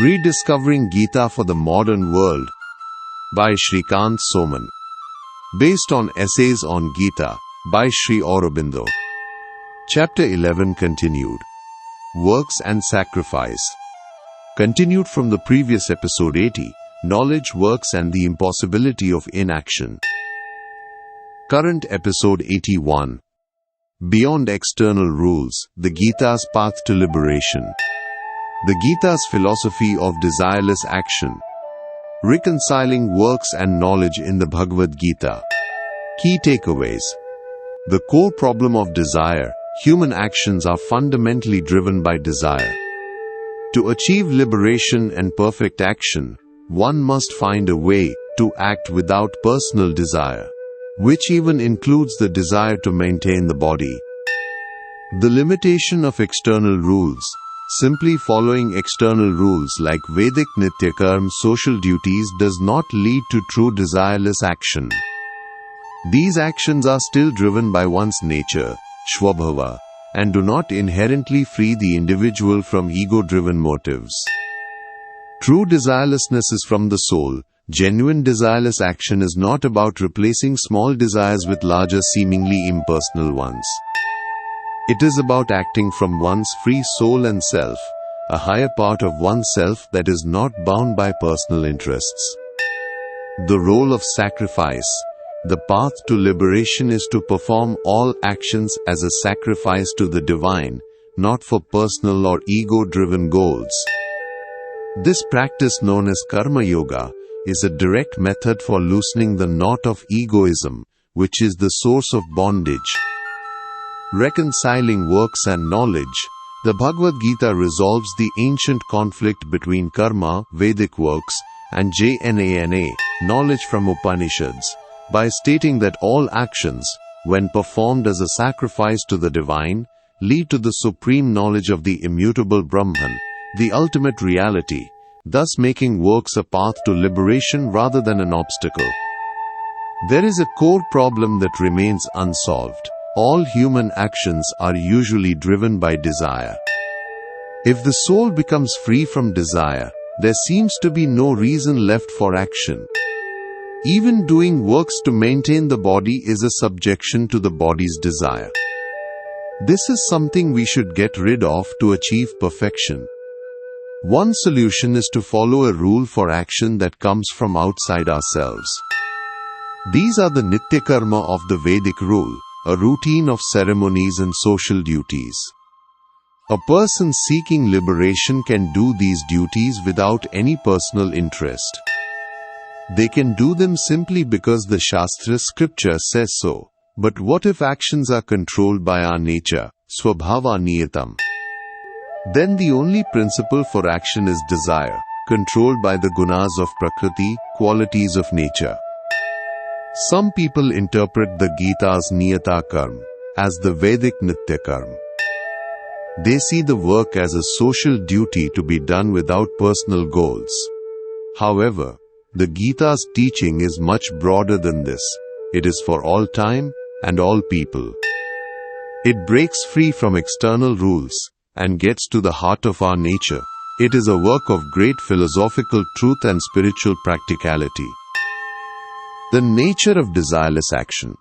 Rediscovering Gita for the Modern World by Shrikant Soman. Based on Essays on Gita by Sri Aurobindo. Chapter 11 continued. Works and Sacrifice. Continued from the previous episode 80, Knowledge, Works and the Impossibility of Inaction. Current episode 81. Beyond External Rules, the Gita's Path to Liberation. The Gita's Philosophy of Desireless Action. Reconciling Works and Knowledge in the Bhagavad Gita. Key takeaways. The core problem of desire, human actions are fundamentally driven by desire. To achieve liberation and perfect action, one must find a way to act without personal desire, which even includes the desire to maintain the body. The limitation of external rules. Simply following external rules like Vedic nityakarma social duties does not lead to true desireless action. These actions are still driven by one's nature, svabhava, and do not inherently free the individual from ego-driven motives. True desirelessness is from the soul. Genuine desireless action is not about replacing small desires with larger seemingly impersonal ones. It is about acting from one's free soul and self, a higher part of oneself that is not bound by personal interests. The role of sacrifice. The path to liberation is to perform all actions as a sacrifice to the divine, not for personal or ego-driven goals. This practice, known as karma yoga, is a direct method for loosening the knot of egoism, which is the source of bondage. Reconciling Works and Knowledge. The Bhagavad Gita resolves the ancient conflict between karma, Vedic works, and jnana, knowledge from Upanishads, by stating that all actions, when performed as a sacrifice to the divine, lead to the supreme knowledge of the immutable Brahman, the ultimate reality, thus making works a path to liberation rather than an obstacle. There is a core problem that remains unsolved. All human actions are usually driven by desire. If the soul becomes free from desire, there seems to be no reason left for action. Even doing works to maintain the body is a subjection to the body's desire. This is something we should get rid of to achieve perfection. One solution is to follow a rule for action that comes from outside ourselves. These are the nityakarma of the Vedic rule, a routine of ceremonies and social duties. A person seeking liberation can do these duties without any personal interest. They can do them simply because the Shastra scripture says so. But what if actions are controlled by our nature, svabhava niyatam? Then the only principle for action is desire, controlled by the gunas of prakriti, qualities of nature. Some people interpret the Gita's nityakarma as the Vedic nityakarma. They see the work as a social duty to be done without personal goals. However, the Gita's teaching is much broader than this. It is for all time and all people. It breaks free from external rules and gets to the heart of our nature. It is a work of great philosophical truth and spiritual practicality. The nature of desireless action.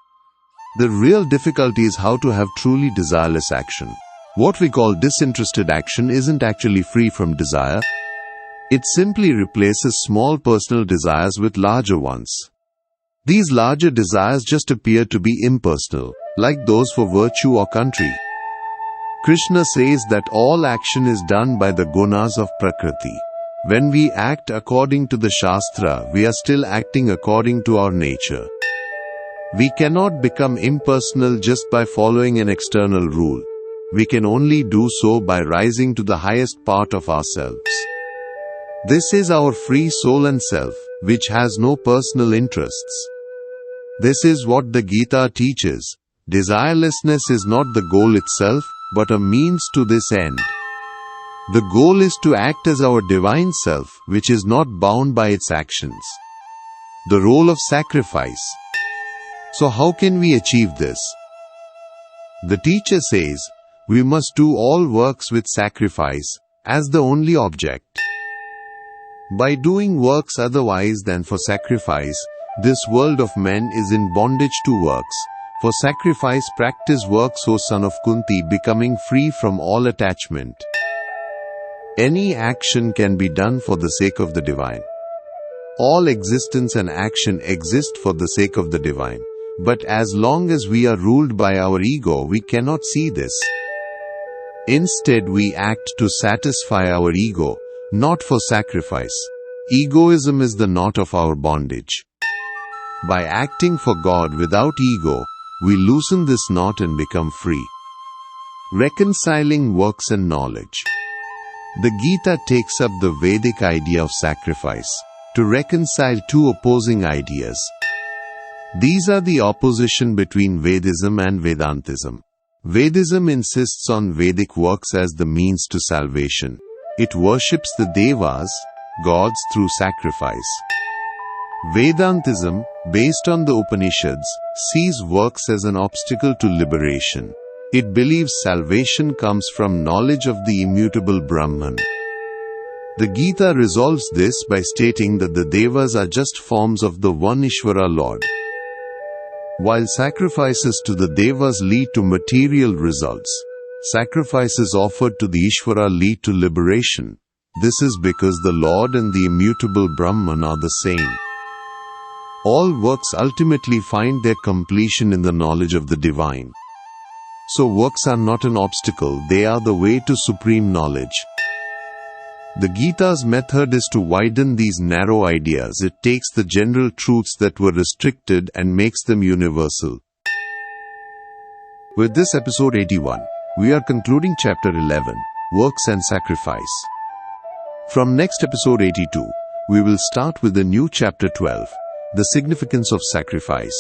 The real difficulty is how to have truly desireless action. What we call disinterested action isn't actually free from desire. It simply replaces small personal desires with larger ones. These larger desires just appear to be impersonal, like those for virtue or country. Krishna says that all action is done by the gunas of Prakriti. When we act according to the Shastra, we are still acting according to our nature. We cannot become impersonal just by following an external rule. We can only do so by rising to the highest part of ourselves. This is our free soul and self, which has no personal interests. This is what the Gita teaches. Desirelessness is not the goal itself, but a means to this end. The goal is to act as our divine self, which is not bound by its actions. The role of sacrifice. So how can we achieve this? The teacher says, we must do all works with sacrifice as the only object. By doing works otherwise than for sacrifice, this world of men is in bondage to works. For sacrifice practice works, O son of Kunti, becoming free from all attachment. Any action can be done for the sake of the divine. All existence and action exist for the sake of the divine. But as long as we are ruled by our ego, we cannot see this. Instead, we act to satisfy our ego, not for sacrifice. Egoism is the knot of our bondage. By acting for God without ego, we loosen this knot and become free. Reconciling works and knowledge. The Gita takes up the Vedic idea of sacrifice to reconcile two opposing ideas. These are the opposition between Vedism and Vedantism. Vedism insists on Vedic works as the means to salvation. It worships the Devas, gods, through sacrifice. Vedantism, based on the Upanishads, sees works as an obstacle to liberation. It believes salvation comes from knowledge of the immutable Brahman. The Gita resolves this by stating that the Devas are just forms of the one Ishvara Lord. While sacrifices to the Devas lead to material results, sacrifices offered to the Ishvara lead to liberation. This is because the Lord and the immutable Brahman are the same. All works ultimately find their completion in the knowledge of the divine. So works are not an obstacle, they are the way to supreme knowledge. The Gita's method is to widen these narrow ideas. It takes the general truths that were restricted and makes them universal. With this episode 81, we are concluding chapter 11, Works and Sacrifice. From next episode 82, we will start with the new chapter 12, The Significance of Sacrifice.